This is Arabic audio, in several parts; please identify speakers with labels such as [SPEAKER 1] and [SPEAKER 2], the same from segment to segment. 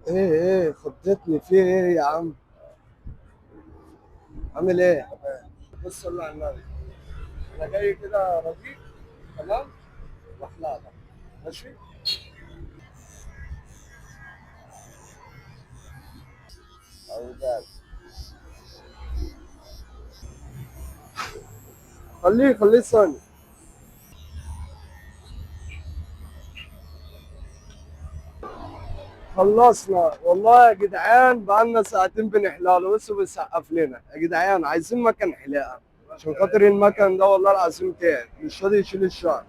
[SPEAKER 1] ايه خضتني في ايه يا عم؟ عامل ايه؟ بص صلي على النبي. انا جاي كده رضيق. تمام. واحلى لك. ماشي. عاوزك. خليه ثاني. خلصنا والله يا جدعان، بقالنا ساعتين بنحلاله بس بيسقف لنا يا جدعان، عايزين مكان حلاقه عشان خاطر المكان ده والله العظيم تعب مش راضي يشيل الشعر.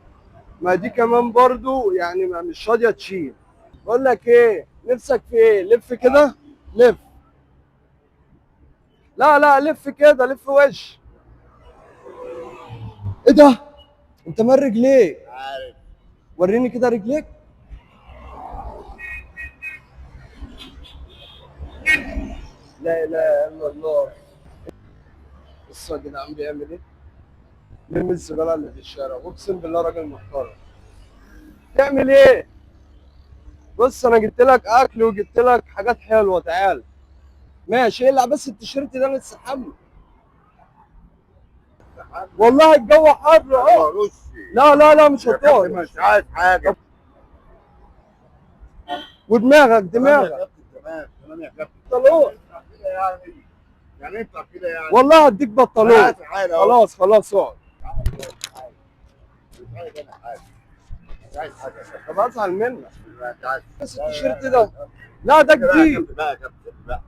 [SPEAKER 1] ما دي كمان برضو يعني مش راضيه تشيل. بقول لك ايه، نفسك في ايه؟ لف كده. لف. لا لا، لف كده، لف وش. ايه ده؟ انت مال رجليك؟
[SPEAKER 2] عارف.
[SPEAKER 1] وريني كده رجليك. لا اله الا الله. بص يا جدعان بيعمل ايه؟ بيرمي الزباله اللي في الشارع، اقسم بالله راجل محترم. تعمل ايه؟ بص انا جبت لك اكل وجبت لك حاجات حلوه، تعال. ماشي، اقلع بس التيشيرت ده نستحمى. والله الجو حر اهو.
[SPEAKER 2] روسي.
[SPEAKER 1] لا لا لا، مش
[SPEAKER 2] يا كابتن
[SPEAKER 1] هتقعد.
[SPEAKER 2] مش عايز حاجه.
[SPEAKER 1] ودماغك
[SPEAKER 2] تمام يا
[SPEAKER 1] دماغك.
[SPEAKER 2] كابتن، تمام يا كابتن.
[SPEAKER 1] بنطلون.
[SPEAKER 2] ينفع كده يعني ينفع كده يعني.
[SPEAKER 1] والله هديك
[SPEAKER 2] انا
[SPEAKER 1] بنطلون.
[SPEAKER 2] عايز حاجه اهو.
[SPEAKER 1] خلاص خلاص اقعد.
[SPEAKER 2] مش عايز انا حاجه. مش عايز حاجه يا كابتن.
[SPEAKER 1] طب ازعل منك.
[SPEAKER 2] لا، انت عايز.
[SPEAKER 1] بس التيشيرت ده. لا ده
[SPEAKER 2] بقى يا
[SPEAKER 1] جديد.
[SPEAKER 2] كابتن، بقى يا كابتن، بقى.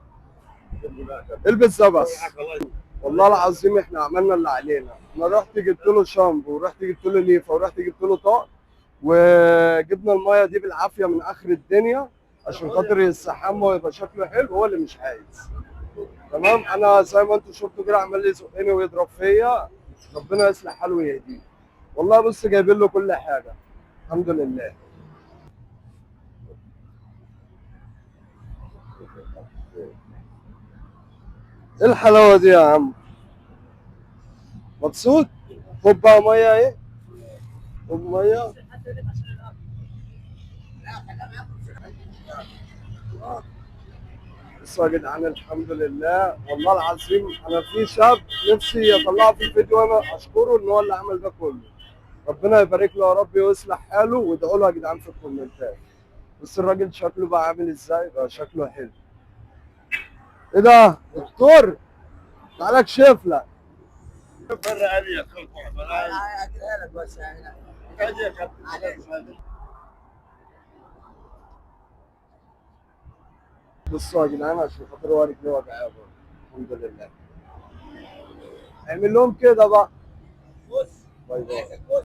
[SPEAKER 2] بقى يا كابتن.
[SPEAKER 1] البس ده بس.
[SPEAKER 2] الله يسلمك.
[SPEAKER 1] والله العظيم احنا عملنا اللي علينا. انا رحت جبت له شامبو ورحت جبت له ليفه ورحت جبت له طاق. وجبنا المايه دي بالعافيه من اخر الدنيا عشان خاطر يستحمى ويبقى شكله حلو، هو اللي مش عايز. تمام. انا زي ما انتم شفتوا كده عمال يزقني ويضرب فيا. ربنا يصلح حاله ويهديه. والله بص جايبين له كل حاجه. الحمد لله. ايه الحلاوه دي يا عم؟ مبسوط؟ خد بقى ميه ايه؟ خد ميه. بصوا يا جدعان الحمد لله والله العظيم، انا في شاب نفسي يطلعه في الفيديو وانا اشكره ان هو اللي عمل ده كله. ربنا يبارك له يا رب ويصلح حاله، وادعوا له يا جدعان في الكومنتات. بس الراجل شكله بقى عامل ازاي؟ بقى شكله حلو. ايه ده؟ دكتور؟ تعالى اكشف لك.
[SPEAKER 2] فرق علي يا كابتن.
[SPEAKER 3] هاجيلها لك بس يعني.
[SPEAKER 2] عايز يا كابتن.
[SPEAKER 1] بصوا يا جدعان عشان خاطر هو رجليه وجعاه برضه. الحمد لله. اعمل لهم كده بقى.
[SPEAKER 3] بص.
[SPEAKER 1] باي باي.